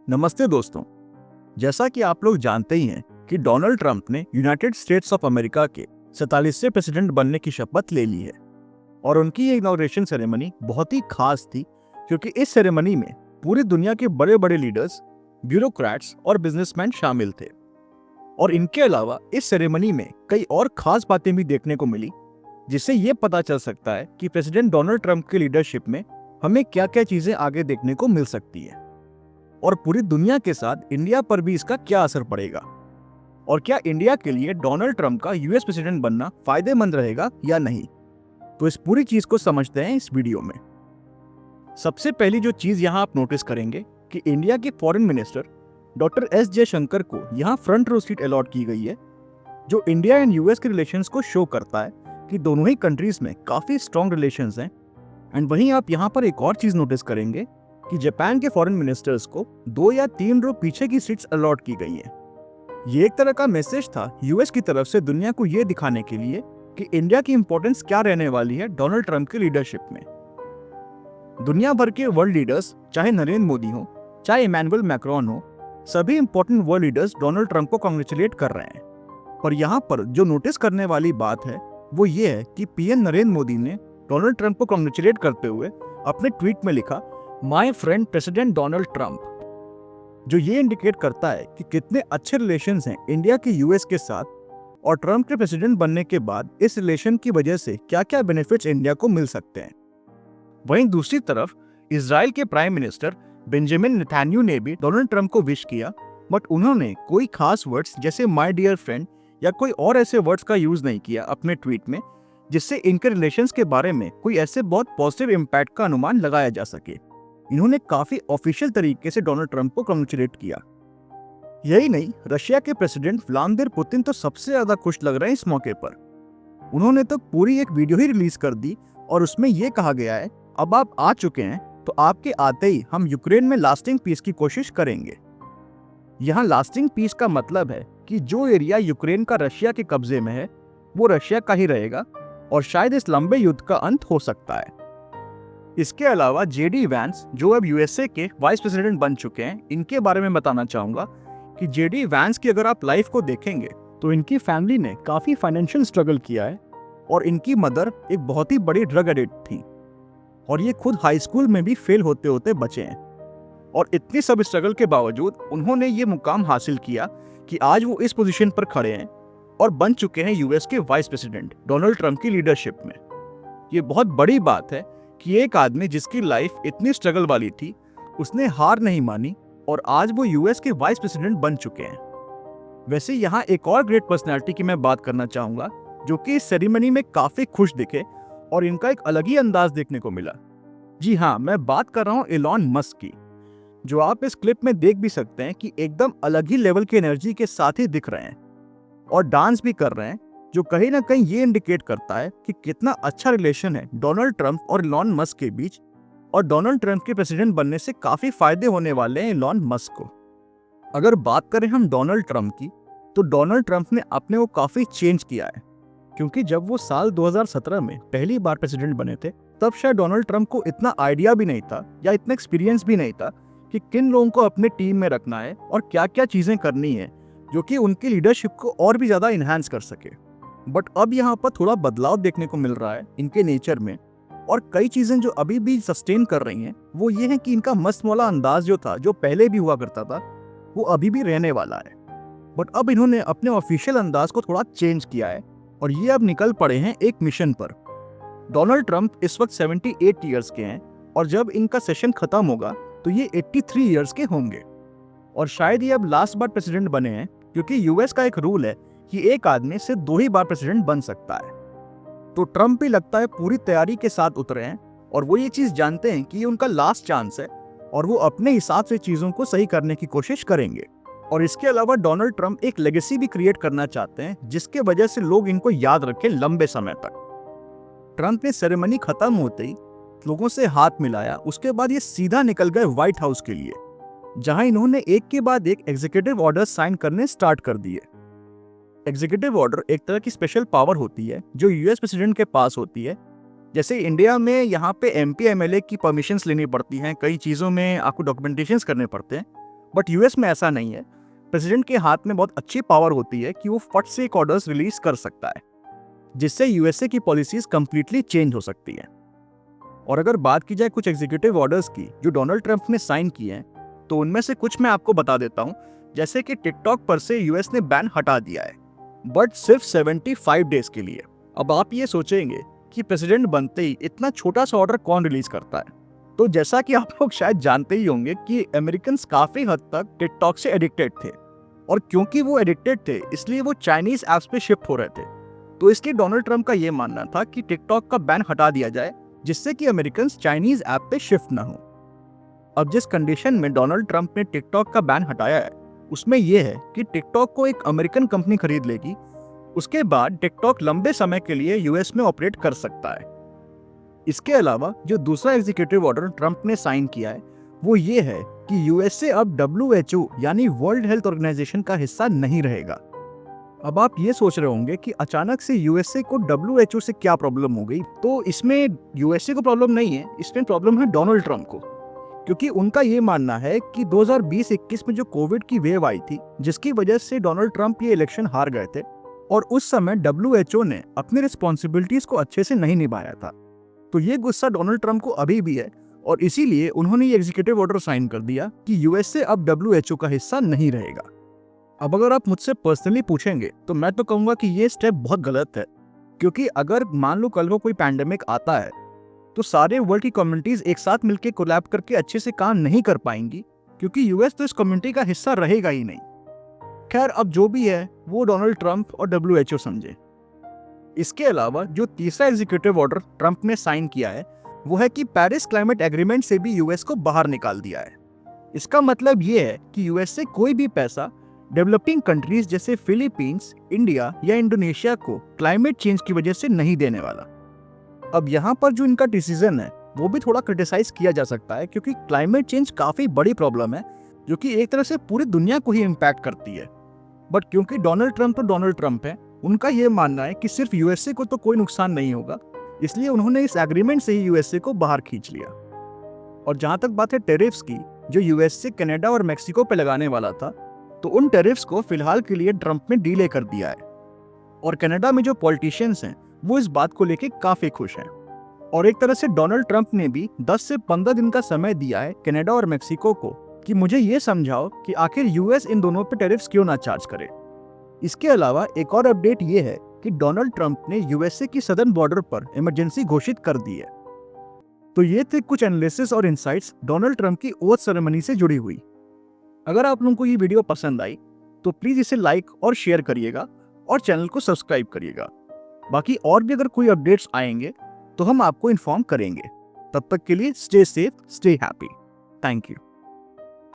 नमस्ते दोस्तों। जैसा कि आप लोग जानते ही हैं कि डोनाल्ड ट्रंप ने यूनाइटेड स्टेट्स ऑफ अमेरिका के 47वें प्रेसिडेंट बनने की शपथ ले ली है और उनकी ये इनॉग्रेशन सेरेमनी बहुत ही खास थी क्योंकि इस सेरेमनी में पूरी दुनिया के बड़े बड़े लीडर्स, ब्यूरोक्रेट्स और बिजनेसमैन शामिल थे। और इनके अलावा इस सेरेमनी में कई और खास बातें भी देखने को मिली, जिससे ये पता चल सकता है कि प्रेसिडेंट डोनाल्ड ट्रंप की लीडरशिप में हमें क्या क्या चीजें आगे देखने को मिल सकती है और पूरी दुनिया के साथ इंडिया पर भी इसका क्या असर पड़ेगा, और क्या इंडिया के लिए डोनाल्ड ट्रंप का यूएस प्रेसिडेंट बनना फायदेमंद रहेगा या नहीं। तो इस पूरी चीज को समझते हैं इस वीडियो में। सबसे पहली जो चीज यहाँ आप नोटिस करेंगे कि इंडिया के foreign minister doctor S Jaishankar को यहाँ फ्रंट रो सीट अलॉट की गई है, जो इंडिया एंड यूएस के रिलेशंस को शो करता है कि दोनों ही कंट्रीज में काफी स्ट्रॉन्ग रिलेशंस हैं। एंड वहीं आप यहाँ पर एक और चीज नोटिस करेंगे कि जापान के फॉरेन मिनिस्टर्स को 2 या 3 रो पीछे की सीट्स अलॉट की गई हैं। ये एक तरह का मैसेज था यूएस की तरफ से दुनिया को ये दिखाने के लिए कि इंडिया की इंपॉर्टेंस क्या रहने वाली है डोनाल्ड ट्रंप की लीडरशिप में। दुनिया भर के वर्ल्ड लीडर्स, चाहे नरेंद्र मोदी हो, चाहे इमैनुअल मैक्रोन हो, सभी important world leaders Donald Trump को कांग्रेचुलेट कर रहे हैं। पर यहाँ पर जो नोटिस करने वाली बात है वो ये है कि पीएम नरेंद्र मोदी ने डोनाल्ड ट्रंप को कांग्रेचुलेट करते हुए अपने ट्वीट में लिखा, my friend president Donald Trump, जो ये इंडिकेट करता है कि कितने अच्छे रिलेशंस हैं इंडिया के यूएस के साथ और ट्रंप के प्रेसिडेंट बनने के बाद इस रिलेशन की वजह से क्या क्या बेनिफिट्स इंडिया को मिल सकते हैं। वहीं दूसरी तरफ इजराइल के प्राइम मिनिस्टर बेंजामिन नेतन्याहू ने भी डोनाल्ड ट्रंप को विश किया, बट उन्होंने कोई खास वर्ड्स जैसे माय डियर फ्रेंड या कोई और ऐसे वर्ड्स का यूज नहीं किया अपने ट्वीट में, जिससे इनके रिलेशंस के बारे में कोई ऐसे बहुत पॉजिटिव इम्पैक्ट का अनुमान लगाया जा सके। इन्होंने काफी ऑफिशियल तरीके से डोनाल्ड ट्रंप को कांग्रेचुलेट किया। यही नहीं, रशिया के प्रेसिडेंट व्लादिमीर पुतिन तो सबसे ज्यादा खुश लग रहे हैं इस मौके पर। उन्होंने तो पूरी एक वीडियो ही रिलीज कर दी और उसमें यह कहा गया है, अब आप आ चुके हैं तो आपके आते ही हम यूक्रेन में लास्टिंग पीस की कोशिश करेंगे। यहाँ लास्टिंग पीस का मतलब है कि जो एरिया यूक्रेन का रशिया के कब्जे में है वो रशिया का ही रहेगा और शायद इस लंबे युद्ध का अंत हो सकता है। इसके अलावा जेडी वैंस, जो अब यूएसए के वाइस प्रेसिडेंट बन चुके हैं, इनके बारे में बताना चाहूंगा कि जेडी वैंस की अगर आप लाइफ को देखेंगे तो इनकी फैमिली ने काफी फाइनेंशियल स्ट्रगल किया है और इनकी मदर एक बहुत ही बड़ी ड्रग एडिक्ट थी और ये खुद हाई स्कूल में भी फेल होते होते बचे हैं। और इतनी सब स्ट्रगल के बावजूद उन्होंने ये मुकाम हासिल किया कि आज वो इस पोजीशन पर खड़े हैं और बन चुके हैं यूएस के वाइस प्रेसिडेंट डोनाल्ड ट्रंप की लीडरशिप में। ये बहुत बड़ी बात है कि एक आदमी जिसकी लाइफ इतनी स्ट्रगल वाली थी, उसने हार नहीं मानी और आज वो यूएस के वाइस प्रेसिडेंट बन चुके हैं। वैसे यहाँ एक और ग्रेट पर्सनालिटी की मैं बात करना चाहूंगा जो कि इस सेरेमनी में काफी खुश दिखे और इनका एक अलग ही अंदाज देखने को मिला। जी हाँ, मैं बात कर रहा हूँ एलॉन मस्क की, जो आप इस क्लिप में देख भी सकते हैं कि एकदम अलग ही लेवल की एनर्जी के साथ ही दिख रहे हैं और डांस भी कर रहे हैं, जो कहीं ना कहीं ये इंडिकेट करता है कि कितना अच्छा रिलेशन है डोनाल्ड ट्रंप और एलॉन मस्क के बीच। और डोनाल्ड ट्रंप के प्रेसिडेंट बनने से काफी फायदे होने वाले हैं एलॉन मस्क को। अगर बात करें हम डोनाल्ड ट्रंप की, तो डोनाल्ड ट्रंप ने अपने को काफी चेंज किया है, क्योंकि जब वो साल 2017 में पहली बार प्रेसिडेंट बने थे तब शायद डोनाल्ड ट्रंप को इतना आइडिया भी नहीं था या इतना एक्सपीरियंस भी नहीं था कि किन लोगों को अपने टीम में रखना है और क्या क्या चीजें करनी है जो कि उनकी लीडरशिप को और भी ज्यादा इन्हांस कर सके। बट अब यहाँ पर थोड़ा बदलाव देखने को मिल रहा है इनके नेचर में, और कई चीजें जो अभी भी सस्टेन कर रही हैं वो ये है कि इनका मस्त मौला अंदाज जो था, जो पहले भी हुआ करता था, वो अभी भी रहने वाला है। बट अब इन्होंने अपने ऑफिशियल अंदाज को थोड़ा चेंज किया है और ये अब निकल पड़े हैं एक मिशन पर। डोनाल्ड ट्रंप इस वक्त 78 ईयर्स के हैं और जब इनका सेशन खत्म होगा तो ये 83 ईयर्स के होंगे और शायद ये अब लास्ट बार प्रेसिडेंट बने हैं, क्योंकि यूएस का एक रूल है कि एक आदमी से 2 ही बार प्रेसिडेंट बन सकता है। तो ट्रंप भी लगता है पूरी तैयारी के साथ उतरे हैं और वो ये चीज जानते हैं कि ये उनका लास्ट चांस है और वो अपने हिसाब से चीजों को सही करने की कोशिश करेंगे। और इसके अलावा डोनाल्ड ट्रंप एक लेगेसी भी क्रिएट करना चाहते हैं जिसके वजह से लोग इनको याद रखें लंबे समय तक। ट्रंप ने सेरेमनी खत्म होते ही लोगों से हाथ मिलाया, उसके बाद ये सीधा निकल गए व्हाइट हाउस के लिए, जहां इन्होंने एक के बाद एक एग्जीक्यूटिव ऑर्डर साइन करने स्टार्ट कर दिए। एग्जीक्यूटिव ऑर्डर एक तरह की स्पेशल पावर होती है जो यूएस प्रेसिडेंट के पास होती है। जैसे इंडिया में यहाँ पे एमपी एमएलए की परमिशंस लेनी पड़ती हैं, कई चीज़ों में आपको डॉक्यूमेंटेशंस करने पड़ते हैं, बट यूएस में ऐसा नहीं है। प्रेसिडेंट के हाथ में बहुत अच्छी पावर होती है कि वो फट से एक ऑर्डर्स रिलीज कर सकता है, जिससे यूएसए की पॉलिसीज कंप्लीटली चेंज हो सकती है। और अगर बात की जाए कुछ एग्जीक्यूटिव ऑर्डर्स की जो डोनाल्ड ट्रंप ने साइन किए हैं, तो उनमें से कुछ मैं आपको बता देता हूं। जैसे कि टिकटॉक पर से यूएस ने बैन हटा दिया है, बट सिर्फ 75 डेज के लिए। अब आप ये सोचेंगे कि प्रेसिडेंट बनते ही इतना छोटा सा ऑर्डर कौन रिलीज करता है। तो जैसा कि आप लोग शायद जानते ही होंगे कि अमेरिकन काफी हद तक टिकटॉक से एडिक्टेड थे, और क्योंकि वो एडिक्टेड थे इसलिए वो चाइनीज ऐप्स पे शिफ्ट हो रहे थे। तो इसलिए डोनाल्ड ट्रंप का ये मानना था कि टिकटॉक का बैन हटा दिया जाए, जिससे कि अमेरिकन चाइनीज ऐप पे शिफ्ट ना हो। अब जिस कंडीशन में डोनाल्ड ट्रंप ने टिकटॉक का बैन हटाया है, उसमें यह है कि टिकटॉक को एक अमेरिकन कंपनी खरीद लेगी। उसके बाद टिकटॉक लंबे समय के लिए यूएस में ऑपरेट कर सकता है। इसके अलावा जो दूसरा एग्जीक्यूटिव ऑर्डर ट्रंप ने साइन किया है, वो ये है कि यूएसए अब WHO यानी वर्ल्ड हेल्थ ऑर्गेनाइजेशन का हिस्सा नहीं रहेगा। अब आप ये सोच रहे होंगे कि अचानक से यूएसए को WHO से क्या प्रॉब्लम हो गई। तो इसमें यूएसए को प्रॉब्लम नहीं है, इसमें प्रॉब्लम है डोनाल्ड ट्रंप को, क्योंकि उनका ये मानना है कि 2020-21 में जो कोविड की वेव आई थी, जिसकी वजह से डोनाल्ड ट्रंप ये इलेक्शन हार गए थे, और उस समय WHO ने अपनी रिस्पॉन्सिबिलिटीज को अच्छे से नहीं निभाया था। तो ये गुस्सा डोनाल्ड ट्रंप को अभी भी है, और इसीलिए उन्होंने ये एग्जीक्यूटिव ऑर्डर साइन कर दिया कि यूएसए अब WHO का हिस्सा नहीं रहेगा। अब अगर आप मुझसे पर्सनली पूछेंगे तो मैं तो कहूंगा कि ये स्टेप बहुत गलत है, क्योंकि अगर मान लो कल को कोई पैंडेमिक आता है तो सारे वर्ल्ड की कम्युनिटीज एक साथ मिलकर कोलैब करके अच्छे से काम नहीं कर पाएंगी, क्योंकि यूएस तो इस कम्युनिटी का हिस्सा रहेगा ही नहीं। खैर, अब जो भी है वो डोनाल्ड ट्रंप और WHO समझे। इसके अलावा जो तीसरा एग्जीक्यूटिव ऑर्डर ट्रंप ने साइन किया है, वो है कि पेरिस क्लाइमेट एग्रीमेंट से भी यूएस को बाहर निकाल दिया है। इसका मतलब ये है कि यूएस से कोई भी पैसा डेवलपिंग कंट्रीज जैसे फिलीपींस, इंडिया या इंडोनेशिया को क्लाइमेट चेंज की वजह से नहीं देने वाला। अब यहाँ पर जो इनका डिसीजन है वो भी थोड़ा क्रिटिसाइज किया जा सकता है, क्योंकि क्लाइमेट चेंज काफी बड़ी प्रॉब्लम है जो कि एक तरह से पूरी दुनिया को ही इम्पैक्ट करती है। बट क्योंकि डोनाल्ड ट्रंप तो डोनाल्ड ट्रंप है, उनका ये मानना है कि सिर्फ यूएसए को तो कोई नुकसान नहीं होगा, इसलिए उन्होंने इस एग्रीमेंट से ही यूएसए को बाहर खींच लिया। और जहां तक बात है टैरिफ्स की, जो यूएसए कनाडा और मेक्सिको पे लगाने वाला था, तो उन टैरिफ्स को फिलहाल के लिए ट्रंप ने डीले कर दिया है। और कनाडा में जो पॉलिटिशियंस हैं वो इस बात को लेके काफी खुश हैं। और एक तरह से डोनाल्ड ट्रंप ने भी 10 से 15 दिन का समय दिया है कनाडा और मेक्सिको को कि मुझे ये समझाओ कि आखिर यूएस इन दोनों पे टैरिफ्स क्यों ना चार्ज करे। इसके अलावा एक और अपडेट ये है कि डोनाल्ड ट्रंप ने यूएसए की सदर्न बॉर्डर पर इमरजेंसी घोषित कर दी है। तो ये थे कुछ एनालिसिस और इनसाइट्स डोनाल्ड ट्रंप की ओथ सेरेमनी से जुड़ी हुई। अगर आप लोगों को ये वीडियो पसंद आई तो प्लीज इसे लाइक और शेयर करिएगा और चैनल को सब्सक्राइब करिएगा। बाकी और भी अगर कोई अपडेट्स आएंगे तो हम आपको इन्फॉर्म करेंगे। तब तक के लिए stay safe, stay happy. Thank you.